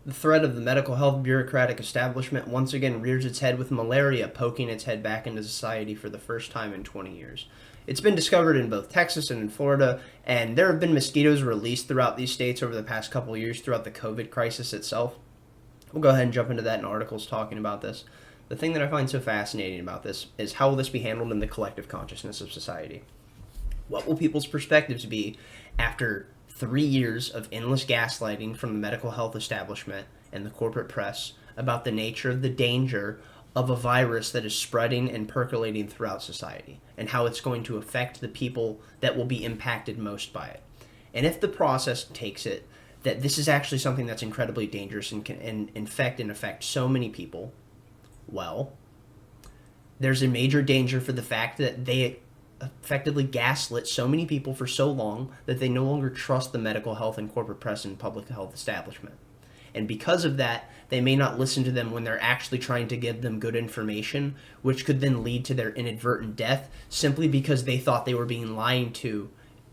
The threat of the medical health bureaucratic establishment once again rears its head with malaria poking its head back into society for the first time in 20 years. It's been discovered in both Texas and in Florida, and there have been mosquitoes released throughout these states over the past couple of years throughout the COVID crisis itself. We'll go ahead and jump into that in articles talking about this. The thing that I find so fascinating about this is how will this be handled in the collective consciousness of society? What will people's perspectives be after 3 years of endless gaslighting from the medical health establishment and the corporate press about the nature of the danger of a virus that is spreading and percolating throughout society and how it's going to affect the people that will be impacted most by it? And if the process takes it that this is actually something that's incredibly dangerous and can affect so many people, well, there's a major danger for the fact that they effectively gaslit so many people for so long that they no longer trust the medical health and corporate press and public health establishment. And because of that, they may not listen to them when they're actually trying to give them good information, which could then lead to their inadvertent death simply because they thought they were being lied to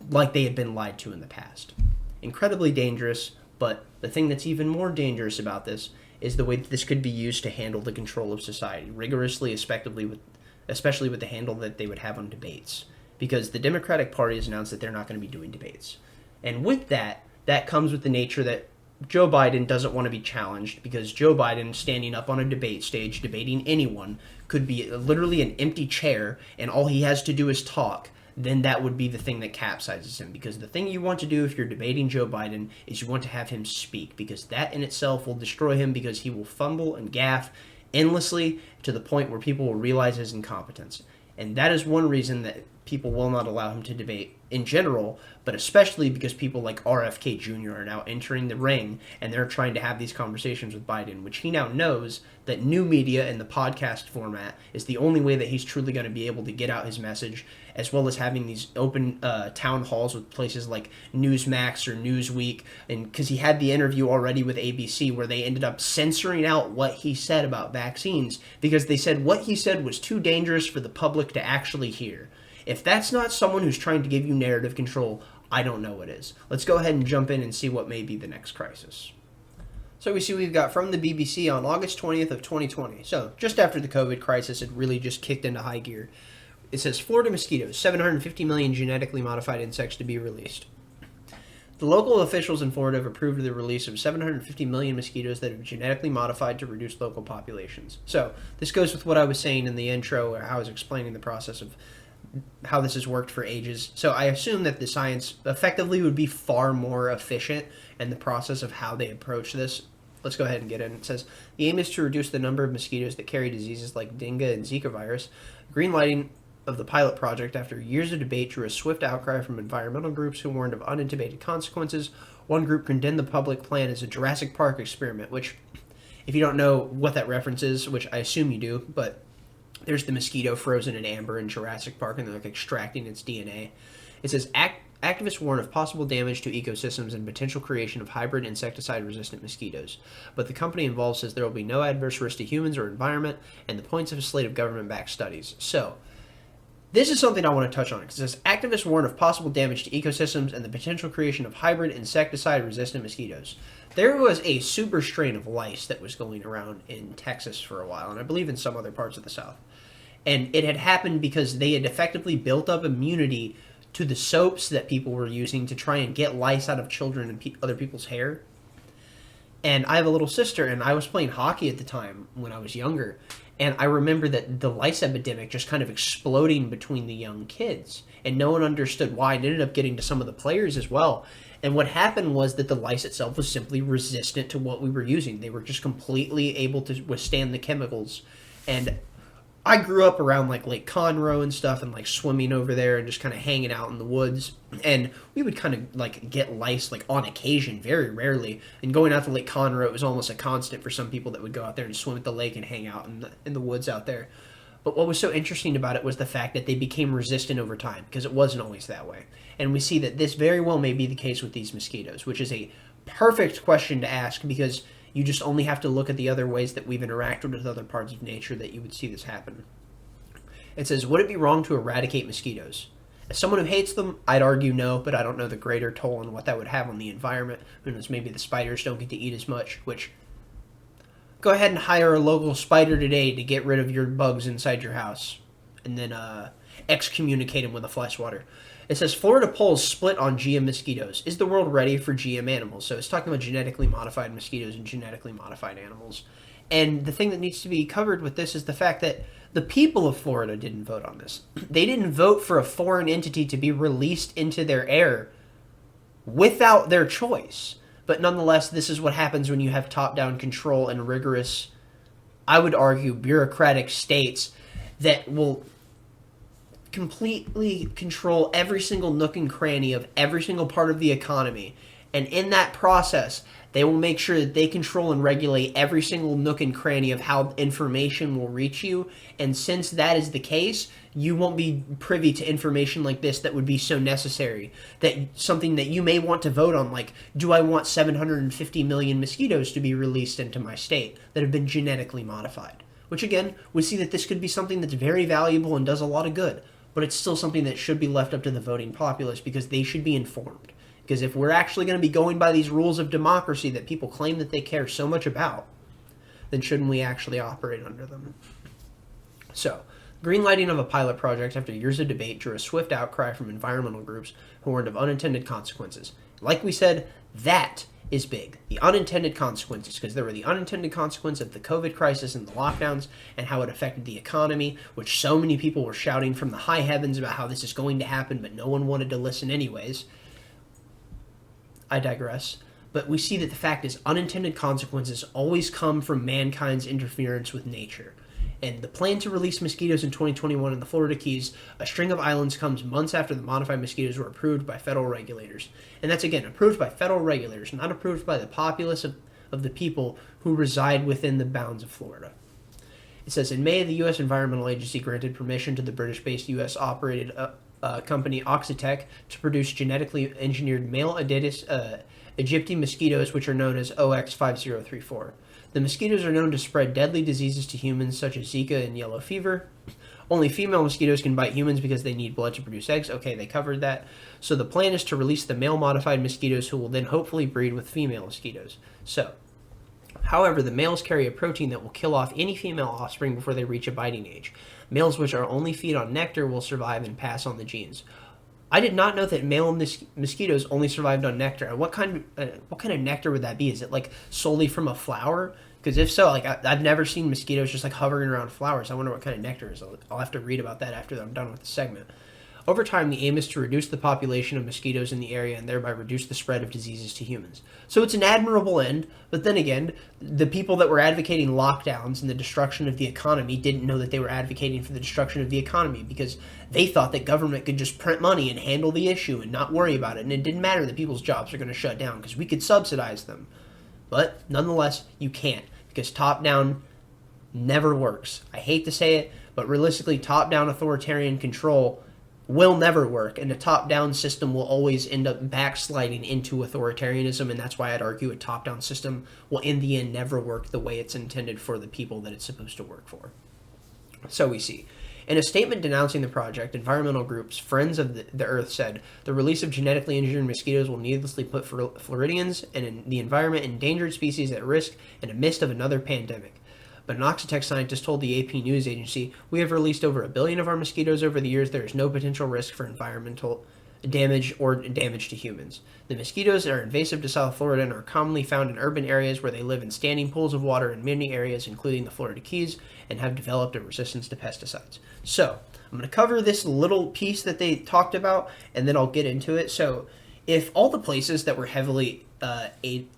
like they had been lied to in the past. Incredibly dangerous, but the thing that's even more dangerous about this is the way that this could be used to handle the control of society rigorously, especially with the handle that they would have on debates. Because the Democratic Party has announced that they're not going to be doing debates. And with that, that comes with the nature that Joe Biden doesn't want to be challenged, because Joe Biden standing up on a debate stage debating anyone could be literally an empty chair and all he has to do is talk. Then that would be the thing that capsizes him. Because the thing you want to do if you're debating Joe Biden is you want to have him speak, because that in itself will destroy him, because he will fumble and gaffe endlessly to the point where people will realize his incompetence. And that is one reason that people will not allow him to debate in general, but especially because people like RFK Jr. are now entering the ring and they're trying to have these conversations with Biden, which he now knows that new media and the podcast format is the only way that he's truly going to be able to get out his message, as well as having these open town halls with places like Newsmax or Newsweek, and because he had the interview already with ABC where they ended up censoring out what he said about vaccines because they said what he said was too dangerous for the public to actually hear. If that's not someone who's trying to give you narrative control, I don't know what is. Let's go ahead and jump in and see what may be the next crisis. So we see we've got from the BBC on August 20th of 2020. So just after the COVID crisis had really just kicked into high gear. It says Florida mosquitoes, 750 million genetically modified insects to be released. The local officials in Florida have approved the release of 750 million mosquitoes that have genetically modified to reduce local populations. So this goes with what I was saying in the intro, where I was explaining the process of how this has worked for ages. So I assume that the science effectively would be far more efficient in the process of how they approach this. Let's go ahead and get in. It says, the aim is to reduce the number of mosquitoes that carry diseases like dengue and Zika virus. Green lighting of the pilot project after years of debate drew a swift outcry from environmental groups who warned of unintended consequences. One group condemned the public plan as a Jurassic Park experiment, which, if you don't know what that reference is, which I assume you do, but there's the mosquito frozen in amber in Jurassic Park, and they're like extracting its DNA. It says, activists warn of possible damage to ecosystems and potential creation of hybrid insecticide-resistant mosquitoes. But the company involved says there will be no adverse risk to humans or environment, and the points of a slate of government-backed studies. So, this is something I want to touch on. It says, activists warn of possible damage to ecosystems and the potential creation of hybrid insecticide-resistant mosquitoes. There was a super strain of lice that was going around in Texas for a while, and I believe in some other parts of the South. And it had happened because they had effectively built up immunity to the soaps that people were using to try and get lice out of children and other people's hair. And I have a little sister, and I was playing hockey at the time when I was younger. And I remember that the lice epidemic just kind of exploding between the young kids. And no one understood why. It ended up getting to some of the players as well. And what happened was that the lice itself was simply resistant to what we were using. They were just completely able to withstand the chemicals. And I grew up around like Lake Conroe and stuff, and like swimming over there and just kind of hanging out in the woods. And we would kind of like get lice like on occasion, very rarely. And going out to Lake Conroe, it was almost a constant for some people that would go out there and swim at the lake and hang out in the woods out there. But what was so interesting about it was the fact that they became resistant over time, because it wasn't always that way. And we see that this very well may be the case with these mosquitoes, which is a perfect question to ask, because you just only have to look at the other ways that we've interacted with other parts of nature that you would see this happen. It says, would it be wrong to eradicate mosquitoes? As someone who hates them, I'd argue no, but I don't know the greater toll and what that would have on the environment. Who knows, maybe the spiders don't get to eat as much, which Go ahead and hire a local spider today to get rid of your bugs inside your house, and then excommunicate them with a fly swatter. It says Florida polls split on GM mosquitoes. Is the world ready for GM animals? So it's talking about genetically modified mosquitoes and genetically modified animals. And the thing that needs to be covered with this is the fact that the people of Florida didn't vote on this. They didn't vote for a foreign entity to be released into their air without their choice. But nonetheless, this is what happens when you have top-down control and rigorous, I would argue, bureaucratic states that will completely control every single nook and cranny of every single part of the economy. And in that process, they will make sure that they control and regulate every single nook and cranny of how information will reach you. And since that is the case, you won't be privy to information like this that would be so necessary. That something that you may want to vote on, like, do I want 750 million mosquitoes to be released into my state that have been genetically modified? Which, again, we see that this could be something that's very valuable and does a lot of good. But it's still something that should be left up to the voting populace because they should be informed. Because if we're actually going to be going by these rules of democracy that people claim that they care so much about, then shouldn't we actually operate under them? So, greenlighting of a pilot project after years of debate drew a swift outcry from environmental groups who warned of unintended consequences. Like we said, that is big. The unintended consequences, because there were the unintended consequence of the COVID crisis and the lockdowns and how it affected the economy, which so many people were shouting from the high heavens about how this is going to happen, but no one wanted to listen anyways. I digress. But we see that the fact is unintended consequences always come from mankind's interference with nature. And the plan to release mosquitoes in 2021 in the Florida Keys, a string of islands, comes months after the modified mosquitoes were approved by federal regulators. And that's, again, approved by federal regulators, not approved by the populace of the people who reside within the bounds of Florida. It says, in May, the U.S. Environmental Agency granted permission to the British-based U.S.-operated company Oxitec to produce genetically engineered male Aedes aegypti mosquitoes, which are known as OX5034. The mosquitoes are known to spread deadly diseases to humans such as Zika and yellow fever. Only female mosquitoes can bite humans because they need blood to produce eggs. Okay, they covered that. So the plan is to release the male-modified mosquitoes who will then hopefully breed with female mosquitoes. So, however, the males carry a protein that will kill off any female offspring before they reach a biting age. Males which are only feed on nectar will survive and pass on the genes. I did not know that male mosquitoes only survived on nectar. What kind of nectar would that be? Is it like solely from a flower? Because if so, like I've never seen mosquitoes just like hovering around flowers. I wonder what kind of nectar is. I'll have to read about that after I'm done with the segment. Over time, the aim is to reduce the population of mosquitoes in the area and thereby reduce the spread of diseases to humans. So it's an admirable end, but then again, the people that were advocating lockdowns and the destruction of the economy didn't know that they were advocating for the destruction of the economy because they thought that government could just print money and handle the issue and not worry about it, and it didn't matter that people's jobs are going to shut down because we could subsidize them. But nonetheless, you can't because top-down never works. I hate to say it, but realistically, top-down authoritarian control will never work, and a top-down system will always end up backsliding into authoritarianism, and that's why I'd argue a top-down system will in the end never work the way it's intended for the people that it's supposed to work for. So we see. In a statement denouncing the project, environmental groups Friends of the Earth said, the release of genetically engineered mosquitoes will needlessly put Floridians and the environment endangered species at risk in the midst of another pandemic. But an Oxitec scientist told the AP news agency, we have released over 1 billion of our mosquitoes over the years. There is no potential risk for environmental damage or damage to humans. The mosquitoes are invasive to South Florida and are commonly found in urban areas where they live in standing pools of water in many areas, including the Florida Keys, and have developed a resistance to pesticides. So, I'm going to cover this little piece that they talked about, and then I'll get into it. So, if all the places that were heavily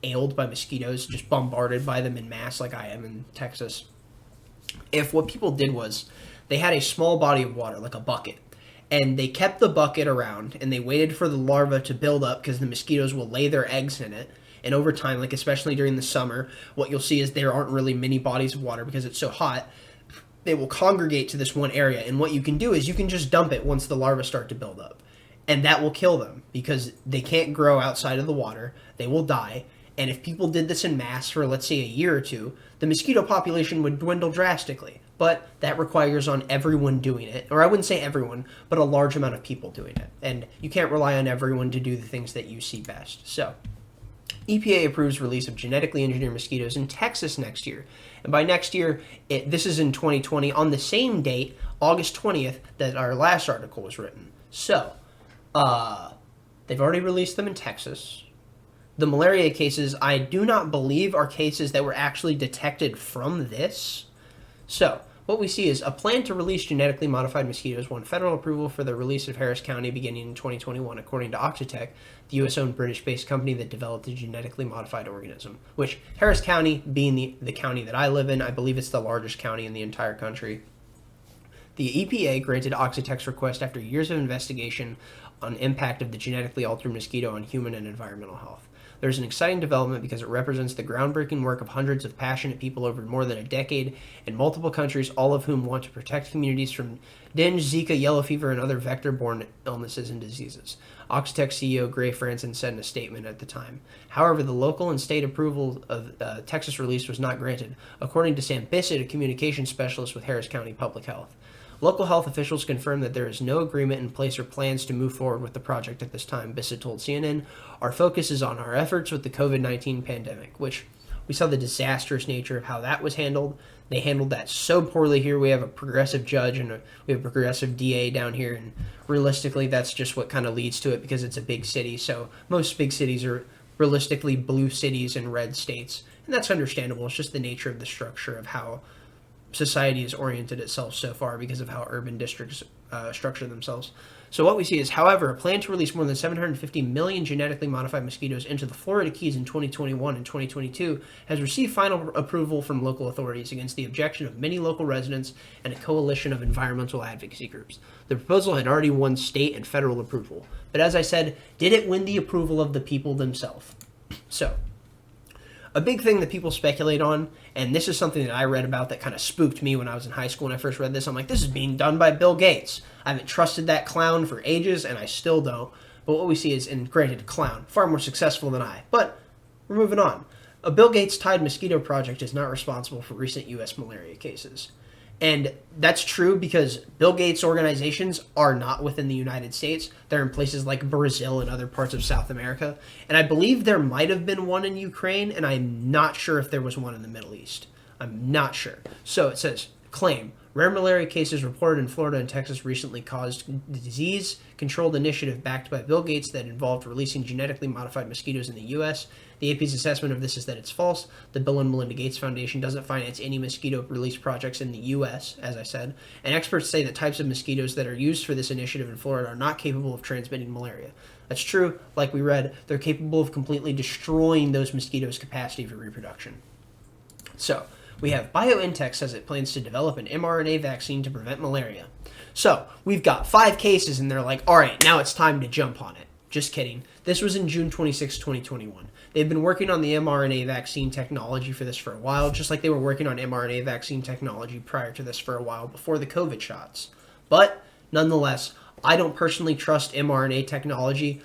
ailed by mosquitoes, just bombarded by them in mass like I am in Texas, if what people did was they had a small body of water, like a bucket, and they kept the bucket around and they waited for the larvae to build up because the mosquitoes will lay their eggs in it. And over time, like especially during the summer, what you'll see is there aren't really many bodies of water because it's so hot. They will congregate to this one area, and what you can do is you can just dump it once the larvae start to build up. And that will kill them because they can't grow outside of the water. They will die. And if people did this in mass for, let's say, a year or two, the mosquito population would dwindle drastically. But that requires on everyone doing it. Or I wouldn't say everyone, but a large amount of people doing it. And you can't rely on everyone to do the things that you see best. So, EPA approves release of genetically engineered mosquitoes in Texas next year. And by next year, this is in 2020, on the same date, August 20th, that our last article was written. So, they've already released them in Texas. The malaria cases, I do not believe, are cases that were actually detected from this. So, what we see is a plan to release genetically modified mosquitoes won federal approval for the release of Harris County beginning in 2021, according to Oxitec, the U.S.-owned British-based company that developed the genetically modified organism. Which, Harris County, being the county that I live in, I believe it's the largest county in the entire country. The EPA granted Oxitec's request after years of investigation on impact of the genetically altered mosquito on human and environmental health. There's an exciting development because it represents the groundbreaking work of hundreds of passionate people over more than a decade in multiple countries, all of whom want to protect communities from dengue, Zika, yellow fever, and other vector-borne illnesses and diseases. Oxitec CEO Gray Franson said in a statement at the time. However, the local and state approval of Texas release was not granted, according to Sam Bissett, a communications specialist with Harris County Public Health. Local health officials confirmed that there is no agreement in place or plans to move forward with the project at this time, Bissett told CNN. Our focus is on our efforts with the COVID-19 pandemic, which we saw the disastrous nature of how that was handled. They handled that so poorly here. We have a progressive judge and we have a progressive DA down here, and realistically that's just what kind of leads to it because it's a big city. So most big cities are realistically blue cities and red states, and that's understandable. It's just the nature of the structure of how society has oriented itself so far because of how urban districts structure themselves. So what we see is, however, a plan to release more than 750 million genetically modified mosquitoes into the Florida Keys in 2021 and 2022 has received final approval from local authorities against the objection of many local residents and a coalition of environmental advocacy groups. The proposal had already won state and federal approval. But as I said, did it win the approval of the people themselves? So, a big thing that people speculate on, and this is something that I read about that kind of spooked me when I was in high school when I first read this. I'm like, this is being done by Bill Gates. I haven't trusted that clown for ages, and I still don't. But what we see is, and granted, clown, far more successful than I. But we're moving on. A Bill Gates-tied mosquito project is not responsible for recent U.S. malaria cases. And that's true because Bill Gates organizations are not within the United States. They're in places like Brazil and other parts of South America. And I believe there might have been one in Ukraine, and I'm not sure if there was one in the Middle East. I'm not sure. So it says, claim, rare malaria cases reported in Florida and Texas recently caused the disease-controlled initiative backed by Bill Gates that involved releasing genetically modified mosquitoes in the U.S. The AP's assessment of this is that it's false. The Bill and Melinda Gates Foundation doesn't finance any mosquito release projects in the U.S., as I said, and experts say that types of mosquitoes that are used for this initiative in Florida are not capable of transmitting malaria. That's true. Like we read, they're capable of completely destroying those mosquitoes' capacity for reproduction. So, we have BioNTech says it plans to develop an mRNA vaccine to prevent malaria. So, we've got 5 cases, and they're like, all right, now it's time to jump on it. Just kidding. This was in June 26, 2021. They've been working on the mRNA vaccine technology for this for a while, just like they were working on mRNA vaccine technology prior to this for a while before the COVID shots. But, nonetheless, I don't personally trust mRNA technology.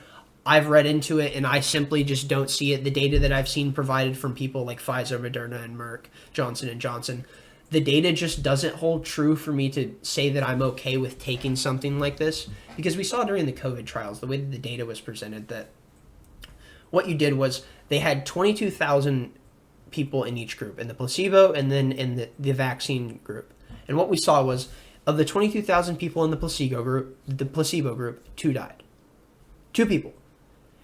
I've read into it, and I simply just don't see it. The data that I've seen provided from people like Pfizer, Moderna, and Merck, Johnson & Johnson, the data just doesn't hold true for me to say that I'm okay with taking something like this. Because we saw during the COVID trials, the way that the data was presented, that what you did was they had 22,000 people in each group, in the placebo and then in the vaccine group. And what we saw was, of the 22,000 people in the placebo group, 2 died. 2 people.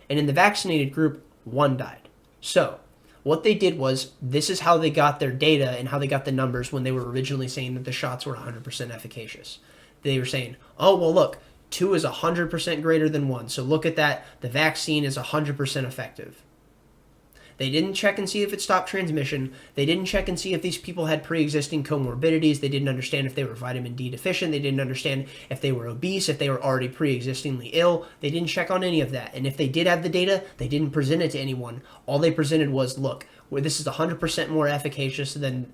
And in the vaccinated group, 1 died. So, what they did was, this is how they got their data and how they got the numbers when they were originally saying that the shots were 100% efficacious. They were saying, oh, well, look, 2 is 100% greater than 1. So look at that. The vaccine is 100% effective. They didn't check and see if it stopped transmission. They didn't check and see if these people had pre-existing comorbidities. They didn't understand if they were vitamin D deficient. They didn't understand if they were obese, if they were already pre-existingly ill. They didn't check on any of that. And if they did have the data, they didn't present it to anyone. All they presented was, look, this is 100% more efficacious than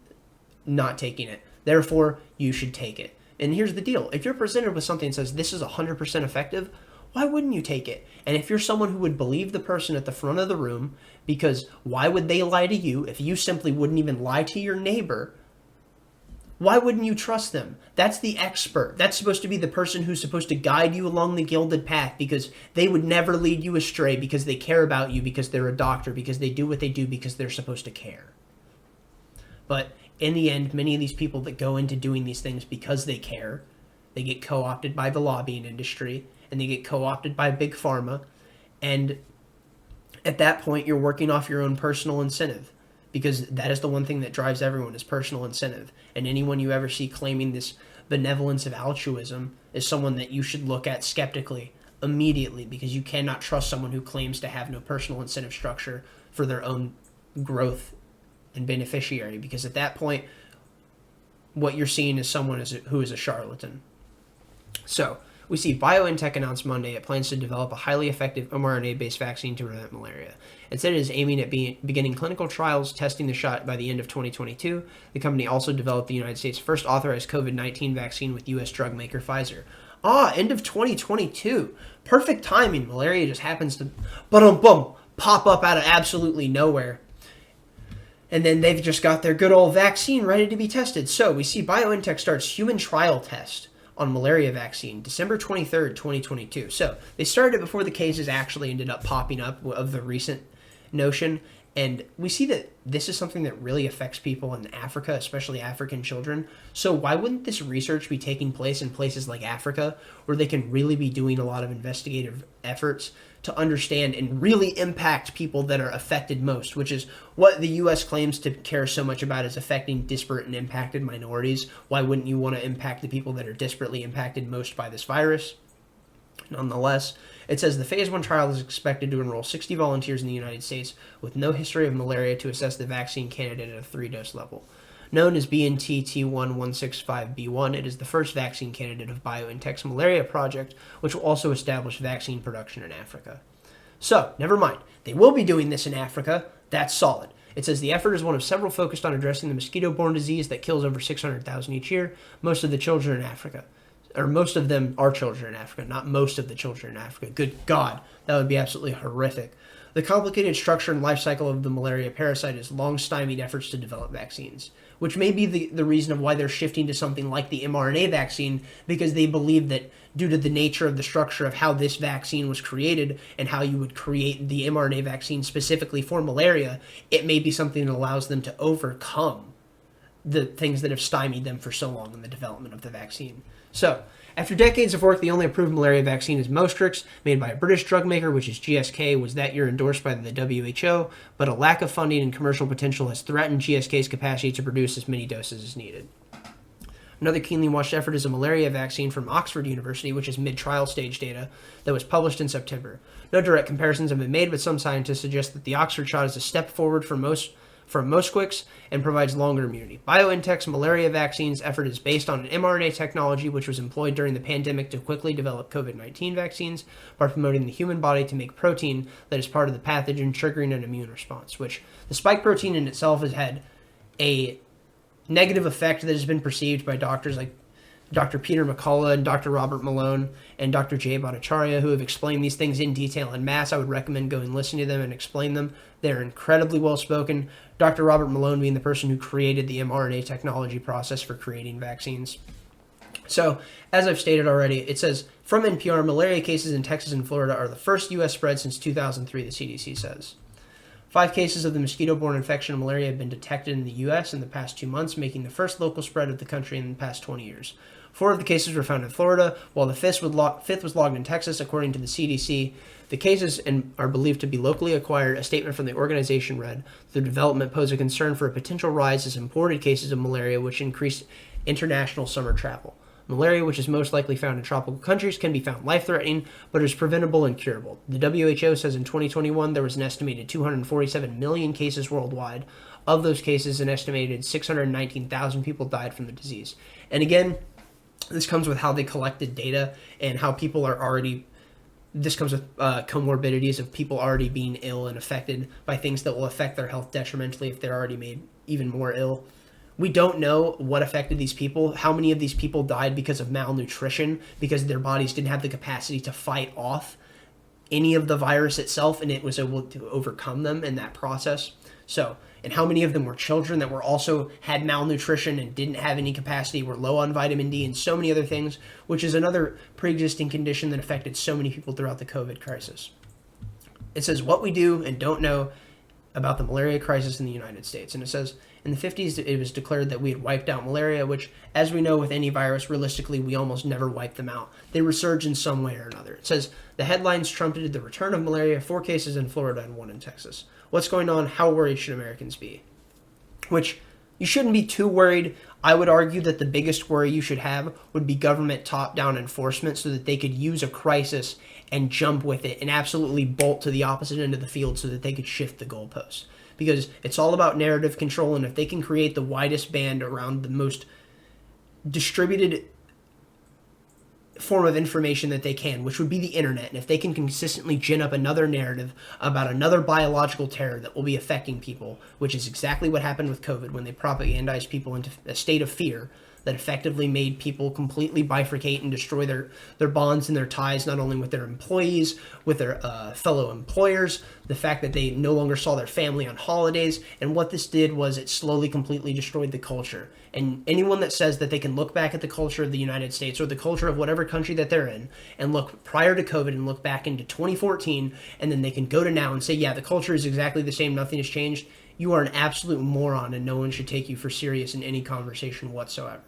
not taking it. Therefore, you should take it. And here's the deal. If you're presented with something that says this is 100% effective, why wouldn't you take it? And if you're someone who would believe the person at the front of the room, because why would they lie to you if you simply wouldn't even lie to your neighbor? Why wouldn't you trust them? That's the expert. That's supposed to be the person who's supposed to guide you along the gilded path, because they would never lead you astray, because they care about you, because they're a doctor, because they do what they do because they're supposed to care. But in the end, many of these people that go into doing these things because they care, they get co-opted by the lobbying industry, and they get co-opted by big pharma, and at that point you're working off your own personal incentive, because that is the one thing that drives everyone, is personal incentive. And anyone you ever see claiming this benevolence of altruism is someone that you should look at skeptically immediately, because you cannot trust someone who claims to have no personal incentive structure for their own growth and beneficiary, because at that point what you're seeing is someone who is a charlatan. So we see BioNTech announced Monday it plans to develop a highly effective mRNA-based vaccine to prevent malaria. Instead, it is aiming at beginning clinical trials testing the shot by the end of 2022. The company also developed the United States' first authorized COVID-19 vaccine with U.S. drug maker Pfizer. End of 2022. Perfect timing. Malaria just happens to pop up out of absolutely nowhere. And then they've just got their good old vaccine ready to be tested. So we see BioNTech starts human trial test on malaria vaccine December 23rd, 2022. So they started it before the cases actually ended up popping up of the recent notion. And we see that this is something that really affects people in Africa, especially African children. So why wouldn't this research be taking place in places like Africa, where they can really be doing a lot of investigative efforts to understand and really impact people that are affected most, which is what the U.S. claims to care so much about, is affecting disparate and impacted minorities. Why wouldn't you want to impact the people that are disparately impacted most by this virus? Nonetheless, it says the phase 1 trial is expected to enroll 60 volunteers in the United States with no history of malaria to assess the vaccine candidate at a 3-dose level. Known as BNT-T1165B1, it is the first vaccine candidate of BioNTech's malaria project, which will also establish vaccine production in Africa. So, never mind. They will be doing this in Africa. That's solid. It says the effort is one of several focused on addressing the mosquito-borne disease that kills over 600,000 each year, most of the children in Africa. Or most of them are children in Africa, not most of the children in Africa. Good God, that would be absolutely horrific. The complicated structure and life cycle of the malaria parasite has long stymied efforts to develop vaccines, which may be the reason of why they're shifting to something like the mRNA vaccine, because they believe that due to the nature of the structure of how this vaccine was created and how you would create the mRNA vaccine specifically for malaria, it may be something that allows them to overcome the things that have stymied them for so long in the development of the vaccine. So, after decades of work, the only approved malaria vaccine is Mosquitoes, made by a British drug maker, which is GSK, was that year endorsed by the WHO, but a lack of funding and commercial potential has threatened GSK's capacity to produce as many doses as needed. Another keenly watched effort is a malaria vaccine from Oxford University, which is mid-trial stage data that was published in September. No direct comparisons have been made, but some scientists suggest that the Oxford shot is a step forward from Mosquitoes and provides longer immunity. BioNTech's malaria vaccines effort is based on an mRNA technology which was employed during the pandemic to quickly develop COVID-19 vaccines by promoting the human body to make protein that is part of the pathogen triggering an immune response, which the spike protein in itself has had a negative effect that has been perceived by doctors like Dr. Peter McCullough and Dr. Robert Malone and Dr. Jay Bhattacharya, who have explained these things in detail en masse. I would recommend going and listening to them and explain them. They're incredibly well spoken. Dr. Robert Malone being the person who created the mRNA technology process for creating vaccines. So, as I've stated already, it says, from NPR, malaria cases in Texas and Florida are the first U.S. spread since 2003, the CDC says. 5 cases of the mosquito-borne infection of malaria have been detected in the U.S. in the past 2 months, making the first local spread of the country in the past 20 years. 4 of the cases were found in Florida, while the fifth was logged in Texas, according to the CDC. The cases are believed to be locally acquired. A statement from the organization read, the development pose a concern for a potential rise in imported cases of malaria, which increased international summer travel. Malaria, which is most likely found in tropical countries, can be found life-threatening, but is preventable and curable. The WHO says in 2021 there was an estimated 247 million cases worldwide. Of those cases, an estimated 619,000 people died from the disease. And again, this comes with how they collected data and how people are already... This comes with comorbidities of people already being ill and affected by things that will affect their health detrimentally if they're already made even more ill. We don't know what affected these people. How many of these people died because of malnutrition, because their bodies didn't have the capacity to fight off any of the virus itself, and it was able to overcome them in that process. So, and how many of them were children that were also had malnutrition and didn't have any capacity, were low on vitamin D and so many other things, which is another pre-existing condition that affected so many people throughout the COVID crisis. It says what we do and don't know about the malaria crisis in the United States. And it says in the 50s, it was declared that we had wiped out malaria, which, as we know with any virus, realistically, we almost never wipe them out. They resurge in some way or another. It says the headlines trumpeted the return of malaria, 4 cases in Florida and 1 in Texas. What's going on? How worried should Americans be? Which, you shouldn't be too worried. I would argue that the biggest worry you should have would be government top-down enforcement so that they could use a crisis and jump with it and absolutely bolt to the opposite end of the field so that they could shift the goalposts. Because it's all about narrative control, and if they can create the widest band around the most distributed form of information that they can, which would be the internet, and if they can consistently gin up another narrative about another biological terror that will be affecting people, which is exactly what happened with COVID when they propagandized people into a state of fear that effectively made people completely bifurcate and destroy their bonds and their ties, not only with their employees, with their fellow employers, the fact that they no longer saw their family on holidays. And what this did was it slowly, completely destroyed the culture. And anyone that says that they can look back at the culture of the United States or the culture of whatever country that they're in and look prior to COVID and look back into 2014, and then they can go to now and say, yeah, the culture is exactly the same, nothing has changed, you are an absolute moron, and no one should take you for serious in any conversation whatsoever.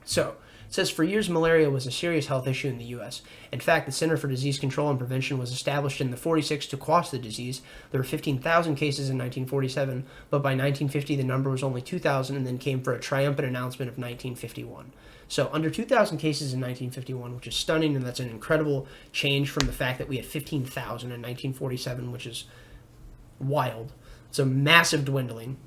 So, it says for years malaria was a serious health issue in the U.S. In fact, the Center for Disease Control and Prevention was established in the 46 to quash the disease. There were 15,000 cases in 1947, but by 1950 the number was only 2,000 and then came for a triumphant announcement of 1951. So under 2,000 cases in 1951, which is stunning, and that's an incredible change from the fact that we had 15,000 in 1947, which is wild. It's a massive dwindling.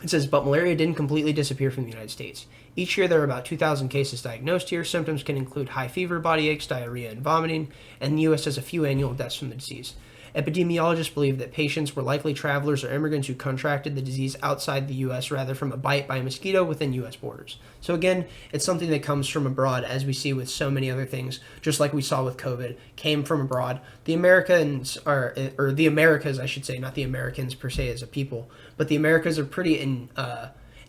It says, but malaria didn't completely disappear from the United States. Each year there are about 2,000 cases diagnosed here. Symptoms can include high fever, body aches, diarrhea, and vomiting, and the U.S. has a few annual deaths from the disease. Epidemiologists believe that patients were likely travelers or immigrants who contracted the disease outside the U.S. rather from a bite by a mosquito within U.S. borders. So again, it's something that comes from abroad, as we see with so many other things, just like we saw with COVID, came from abroad. The Americans are, or the Americas, I should say, not the Americans per se as a people, but the Americas are pretty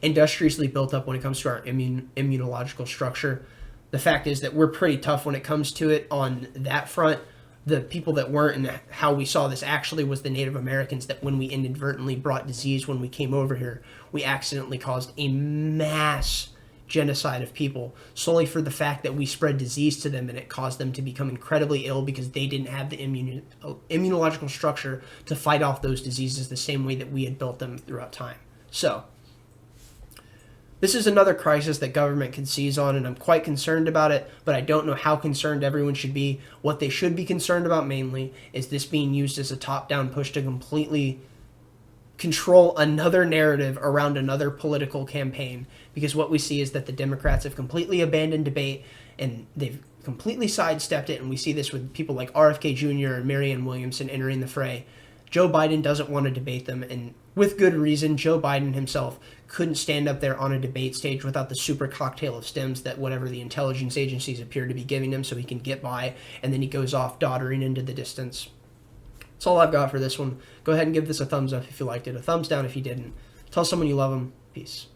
industriously built up when it comes to our immunological structure. The fact is that we're pretty tough when it comes to it on that front. The people that weren't, and how we saw this actually was the Native Americans, that when we inadvertently brought disease when we came over here, we accidentally caused a mass genocide of people solely for the fact that we spread disease to them and it caused them to become incredibly ill because they didn't have the immunological structure to fight off those diseases the same way that we had built them throughout time. So, this is another crisis that government can seize on, and I'm quite concerned about it, but I don't know how concerned everyone should be. What they should be concerned about mainly is this being used as a top-down push to completely control another narrative around another political campaign, because what we see is that the Democrats have completely abandoned debate, and they've completely sidestepped it, and we see this with people like RFK Jr. and Marianne Williamson entering the fray. Joe Biden doesn't want to debate them, and with good reason. Joe Biden himself couldn't stand up there on a debate stage without the super cocktail of stems that whatever the intelligence agencies appear to be giving him so he can get by, and then he goes off doddering into the distance. That's all I've got for this one. Go ahead and give this a thumbs up if you liked it, a thumbs down if you didn't. Tell someone you love them. Peace.